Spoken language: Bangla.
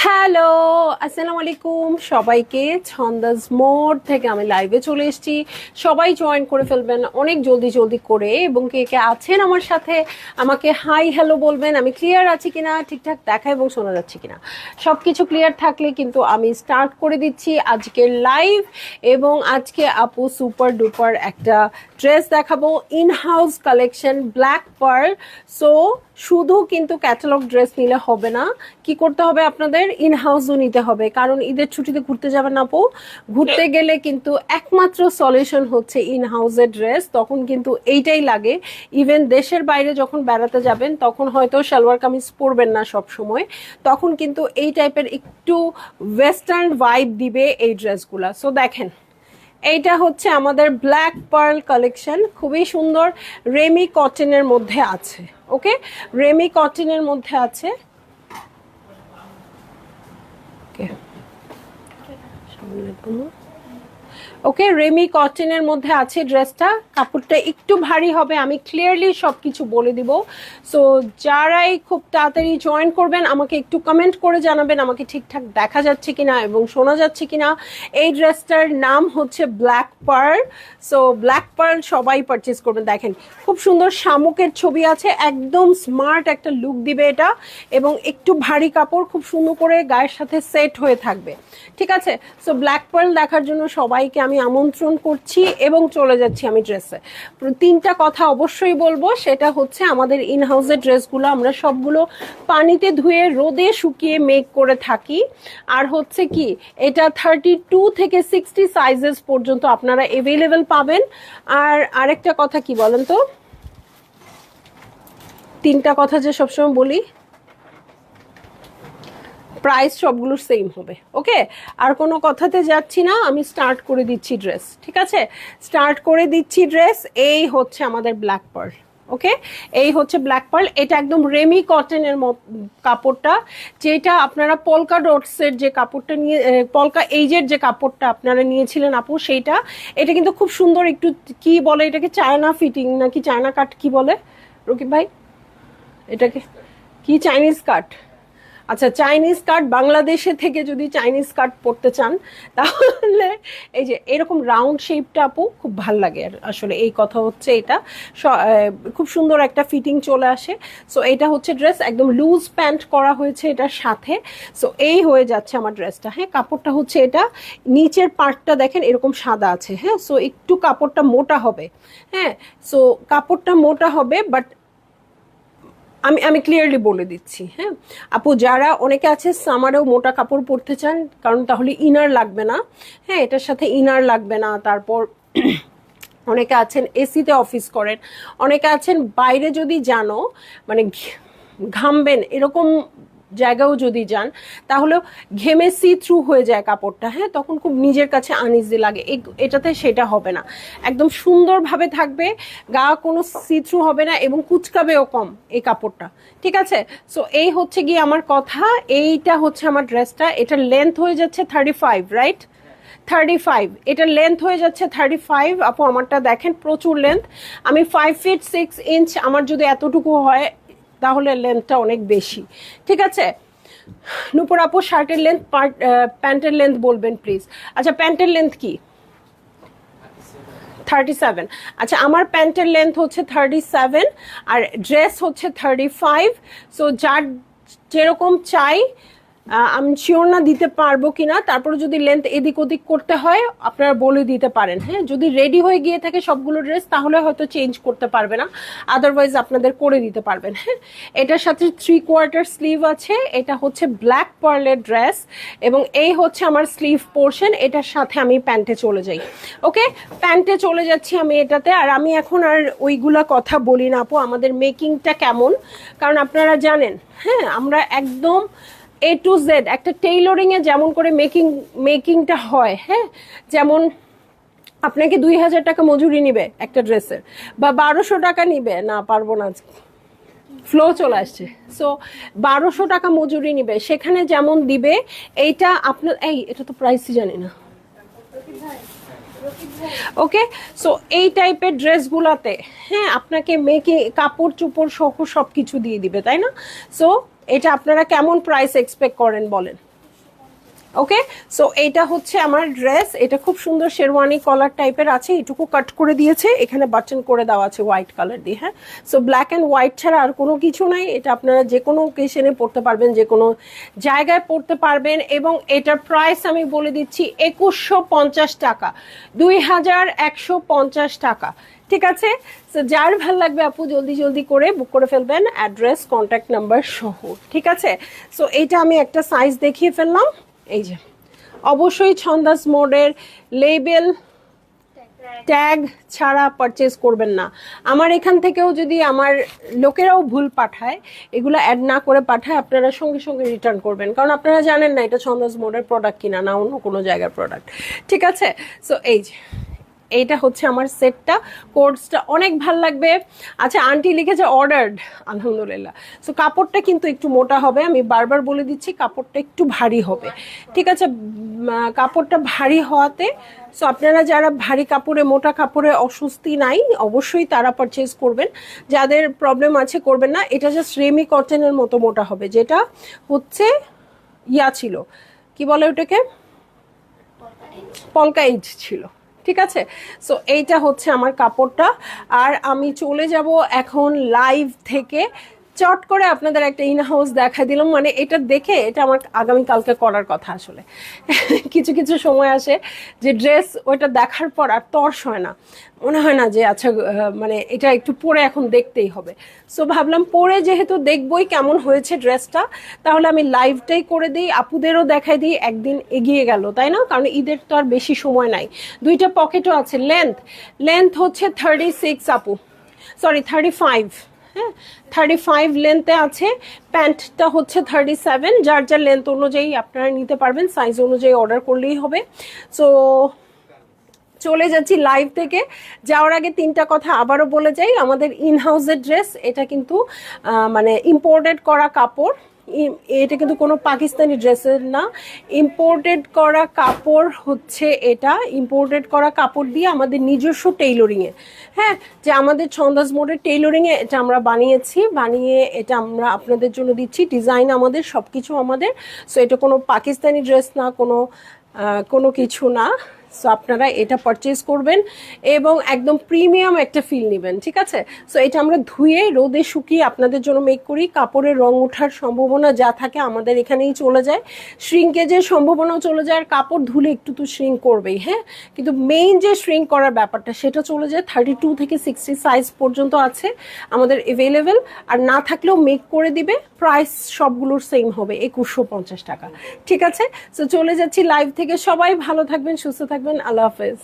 হ্যালো, আসসালামু আলাইকুম সবাইকে। ছন্দাজ মোড থেকে আমি লাইভে চলে এসেছি। সবাই জয়েন করে ফেলবেন অনেক জলদি জলদি করে, এবং কে কে আছেন আমার সাথে আমাকে হাই হ্যালো বলবেন। আমি ক্লিয়ার আছি কিনা, ঠিকঠাক দেখা এবং শোনা যাচ্ছে কিনা, সব কিছু ক্লিয়ার থাকলে কিন্তু আমি স্টার্ট করে দিচ্ছি আজকের লাইভ। এবং আজকে আপু সুপার ডুপার একটা ড্রেস দেখাবো, in house collection black pearl. So শুধু কিন্তু ক্যাটালগ ড্রেস নিলে হবে না, কি করতে হবে আপনাদের, ইন হাউসও নিতে হবে। কারণ ঈদের ছুটিতে ঘুরতে যাবেন আপু, ঘুরতে গেলে কিন্তু একমাত্র সলিউশন হচ্ছে ইন হাউসের ড্রেস। তখন কিন্তু এইটাই লাগে। ইভেন দেশের বাইরে যখন বেড়াতে যাবেন তখন হয়তো সালোয়ার কামিজ পরবেন না সব সময়, তখন কিন্তু এই টাইপের একটু ওয়েস্টার্ন ভাইব দিবে এই ড্রেসগুলা। সো দেখেন, এইটা হচ্ছে আমাদের ব্ল্যাক পার্ল কালেকশন, খুবই সুন্দর, রেমি কটনের মধ্যে আছে। ওকে, রেমি কটনের মধ্যে আছে। ওকে, রেমি কটনের মধ্যে আছে ড্রেসটা। কাপড়টা একটু ভারী হবে, আমি ক্লিয়ারলি সবকিছু বলে দিব। সো যারাই খুব তাড়াতাড়ি জয়েন করবেন আমাকে একটু কমেন্ট করে জানাবেন আমাকে ঠিকঠাক দেখা যাচ্ছে কিনা এবং শোনা যাচ্ছে কিনা। এই ড্রেসটার নাম হচ্ছে black pearl. So black pearl সবাই পারচেস করবেন। দেখেন খুব সুন্দর শামুকের ছবি আছে, একদম স্মার্ট একটা লুক দিবে এটা, এবং একটু ভারী কাপড়, খুব সুন্দর করে গায়ের সাথে সেট হয়ে থাকবে। ঠিক আছে, সো ব্ল্যাক পার্ল দেখার জন্য সবাইকে আমি আমন্ত্রণ করছি এবং চলে যাচ্ছি আমি ড্রেসে। তিনটা কথা অবশ্যই বলবো, সেটা হচ্ছে আমাদের ইন হাউসের ড্রেসগুলো আমরা সবগুলো পানিতে ধুয়ে রোদে শুকিয়ে মেক করে থাকি। আর হচ্ছে কি, এটা 32 থেকে 60 সাইজেস পর্যন্ত আপনারা অ্যাভেলেবেল পাবেন। আর আরেকটা কথা কি বলেন তো, তিনটা কথা যে সবসময় বলি, প্রাইস সবগুলোর সেম হবে। ওকে, আর কোনো কথাতে যাচ্ছি না, আমি স্টার্ট করে দিচ্ছি ড্রেস। ঠিক আছে, স্টার্ট করে দিচ্ছি ড্রেস। এই হচ্ছে আমাদের ব্ল্যাক পার্ল। ওকে, এই হচ্ছে ব্ল্যাক পার্ল। এটা একদম রেমি কটনের কাপড়টা, যেটা আপনারা পলকা ডটসের যে কাপড়টা নিয়ে, পলকা এইজের যে কাপড়টা আপনারা নিয়েছিলেন আপু, সেইটা। এটা কিন্তু খুব সুন্দর, একটু কি বলে এটাকে, চায়না ফিটিং নাকি চায়না কাট কি বলে রকিব ভাই, এটাকে কি চাইনিজ কাট? আচ্ছা, চাইনিজ কাট। বাংলাদেশে থেকে যদি চাইনিজ কাট পরতে চান তাহলে এই যে এরকম রাউন্ড শেপটা আপু খুব ভাল লাগে। আসলে এই কথা হচ্ছে, এটা খুব সুন্দর একটা ফিটিং চলে আসে। সো এটা হচ্ছে ড্রেস, একদম লুজ প্যান্ট করা হয়েছে এটার সাথে। সো এই হয়ে যাচ্ছে আমার ড্রেসটা। হ্যাঁ, কাপড়টা হচ্ছে এটা, নিচের পার্টটা দেখেন এরকম সাদা আছে। হ্যাঁ, সো একটু কাপড়টা মোটা হবে। হ্যাঁ, সো কাপড়টা মোটা হবে, বাট আমি আমি ক্লিয়ারলি বলে দিচ্ছি। হ্যাঁ আপু, যারা অনেকে আছে সামারেও মোটা কাপড় পরতে চান, কারণ তাহলে ইনার লাগবে না। হ্যাঁ, এটার সাথে ইনার লাগবে না। তারপর অনেকে আছেন এসিতে অফিস করেন, অনেকে আছেন বাইরে যদি জানো, মানে ঘামবেন এরকম জায়গাও যদি যান, তাহলে ঘেমে সি থ্রু হয়ে যায় কাপড়টা। হ্যাঁ, তখন খুব নিজের কাছে আনইজি লাগে। এটাতে সেটা হবে না, একদম সুন্দরভাবে থাকবে, গা কোনো সি থ্রু হবে না এবং কুচকাবেও কম এই কাপড়টা। ঠিক আছে, সো এই হচ্ছে গিয়ে আমার কথা। এইটা হচ্ছে আমার ড্রেসটা, এটার লেন্থ হয়ে যাচ্ছে 35, রাইট? 35, এটার লেন্থ হয়ে যাচ্ছে 35। আপু আমারটা দেখেন, প্রচুর লেন্থ। আমি 5 ফিট 6 ইঞ্চ, আমার যদি এতটুকু হয় তাহলে লেন্থটা অনেক বেশি। ঠিক আছে, নূপুর আপু শার্টের লেন্থ, প্যান্টের লেন্থ বলবেন প্লিজ। আচ্ছা, প্যান্টের লেন্থ কি? 37। আচ্ছা, আমার প্যান্টের লেন্থ হচ্ছে 37 আর ড্রেস হচ্ছে 35। সো যার যেরকম চাই, আমি শিওর না দিতে পারবো কিনা, তারপরে যদি লেন্থ এদিক ওদিক করতে হয় আপনারা বলে দিতে পারেন। হ্যাঁ, যদি রেডি হয়ে গিয়ে থাকে সবগুলো ড্রেস তাহলে হয়তো চেঞ্জ করতে পারবে না, আদারওয়াইজ আপনাদের করে দিতে পারবেন। হ্যাঁ, এটার সাথে 3/4 স্লিভ আছে, এটা হচ্ছে ব্ল্যাক পার্লের ড্রেস এবং এই হচ্ছে আমার স্লিভ পোর্শন। এটার সাথে আমি প্যান্টে চলে যাই। ওকে, প্যান্টে চলে যাচ্ছি আমি এটাতে। আর আমি এখন আর ওইগুলা কথা বলি না আপু, আমাদের মেকিংটা কেমন, কারণ আপনারা জানেন হ্যাঁ আমরা একদম A to Z একটা টেইলরিং এ যেমন করে মেকিংটা হয়, হ্যাঁ যেমন আপনাকে 2000 টাকা মজুরি নিবে একটা ড্রেসের, বা 1200 টাকা নিবে, না পারবো না ফ্লো চলে আসছে, সো 1200 টাকা মজুরি নিবে, সেখানে যেমন দিবে এইটা আপনার এটা তো প্রাইসই জানি না। ওকে, সো এই টাইপের ড্রেসগুলোতে হ্যাঁ আপনাকে মেকে কাপড় চোপড় সহ সব কিছু দিয়ে দিবে, তাই না? সো এটা আপনারা কেমন প্রাইস এক্সপেক্ট করেন বলেন। ওকে, সো এইটা হচ্ছে আমার ড্রেস, এটা খুব সুন্দর শেরওয়ানি কলার টাইপের আছে, এটুকু কাট করে দিয়েছে, এখানে বাটন করে দেওয়া আছে হোয়াইট কালার দিয়ে। হ্যাঁ, সো ব্ল্যাক অ্যান্ড হোয়াইট ছাড়া আর কোনো কিছু নাই, এটা আপনারা যে কোনো ওকেশনে পরতে পারবেন, যে কোনো জায়গায় পরতে পারবেন। এবং এটার প্রাইস আমি বলে দিচ্ছি 2150 টাকা, 2150 টাকা। ঠিক আছে, সো যার ভাল লাগবে আপু জলদি জলদি করে বুক করে ফেলবেন, অ্যাড্রেস কন্ট্যাক্ট নাম্বার সহ। ঠিক আছে, সো এইটা আমি একটা সাইজ দেখিয়ে ফেললাম। এই যে অবশ্যই ছন্দাস মোডের লেবেল ট্যাগ ছাড়া পারচেজ করবেন না। আমার এখান থেকেও যদি আমার লোকেরাও ভুল পাঠায়, এগুলো অ্যাড না করে পাঠায়, আপনারা সঙ্গে সঙ্গে রিটার্ন করবেন, কারণ আপনারা জানেন না এটা ছন্দাস মোডের প্রোডাক্ট কিনা না অন্য কোনো জায়গার প্রোডাক্ট। ঠিক আছে, সো এই যে এইটা হচ্ছে আমার সেটটা, কোর্সটা অনেক ভাল লাগবে। আচ্ছা, আন্টি লিখেছে অর্ডার্ড, আলহামদুলিল্লাহ। সো কাপড়টা কিন্তু একটু মোটা হবে, আমি বারবার বলে দিচ্ছি কাপড়টা একটু ভারী হবে। ঠিক আছে, কাপড়টা ভারী হওয়াতে সো আপনারা যারা ভারী কাপড়ে মোটা কাপড়ে অস্বস্তি নাই অবশ্যই তারা পারচেজ করবেন, যাদের প্রবলেম আছে করবেন না। এটা জাস্ট রেমি কটনের মতো মোটা হবে, যেটা হচ্ছে ছিল কি বলে ওটাকে, পলকা এজ ছিল। ঠিক আছে, সো এইটা হচ্ছে আমার কাপড়টা। আর আমি চলে যাব এখন লাইভ থেকে, চট করে আপনাদের একটা ইন হাউস দেখা দিলাম, মানে এটা দেখে এটা আমার আগামীকালকে করার কথা। আসলে কিছু কিছু সময় আসে যে ড্রেস ওইটা দেখার পর আর তর্স হয় না, মনে হয় না যে আচ্ছা মানে এটা একটু পরে এখন দেখতেই হবে। সো ভাবলাম পরে যেহেতু দেখবই কেমন হয়েছে ড্রেসটা, তাহলে আমি লাইভটাই করে দিই, আপুদেরও দেখাই দিই, একদিন এগিয়ে গেল, তাই না? কারণ ঈদের তো আর বেশি সময় নাই। দুইটা পকেটও আছে। লেন্থ হচ্ছে 36 আপু, সরি 35। হ্যাঁ, 35 লেন্থে আছে। প্যান্টটা হচ্ছে 37, যার যার লেন্থ অনুযায়ী আপনারা নিতে পারবেন, সাইজ অনুযায়ী অর্ডার করলেই হবে। সো চলে যাচ্ছি লাইভ থেকে। যাওয়ার আগে তিনটা কথা আবারও বলে যাই, আমাদের ইন হাউসের ড্রেস, এটা কিন্তু মানে ইম্পোর্টেড করা কাপড়, এটা কিন্তু কোনো পাকিস্তানি ড্রেসের না, ইম্পোর্টেড করা কাপড় হচ্ছে এটা। ইম্পোর্টেড করা কাপড় দিয়ে আমাদের নিজস্ব টেইলরিংয়ে, হ্যাঁ যে আমাদের ছন্দাস মোডের টেইলরিংয়ে এটা আমরা বানিয়ে এটা আমরা আপনাদের জন্য দিচ্ছি, ডিজাইন আমাদের, সব কিছু আমাদের। সো এটা কোনো পাকিস্তানি ড্রেস না, কোনো কিছু না। সো আপনারা এটা পারচেজ করবেন এবং একদম প্রিমিয়াম একটা ফিল নেবেন। ঠিক আছে, সো এটা আমরা ধুয়ে রোদে শুকিয়ে আপনাদের জন্য মেক করি। কাপড়ের রং ওঠার সম্ভাবনা যা থাকে আমাদের এখানেই চলে যায়, শ্রিঙ্কেজের সম্ভাবনাও চলে যায়, আর কাপড় ধুলে একটু তো শ্রিঙ্ক করবেই, হ্যাঁ, কিন্তু মেইন যে শ্রিঙ্ক করার ব্যাপারটা সেটা চলে যায়। 32 থেকে 60 সাইজ পর্যন্ত আছে আমাদের অ্যাভেলেবেল, আর না থাকলেও মেক করে দিবে। প্রাইস সবগুলোর সেম হবে, 2150 টাকা। ঠিক আছে, সো চলে যাচ্ছি লাইভ থেকে। সবাই ভালো থাকবেন, সুস্থ থাকবেন, আল্লাহ হাফেজ।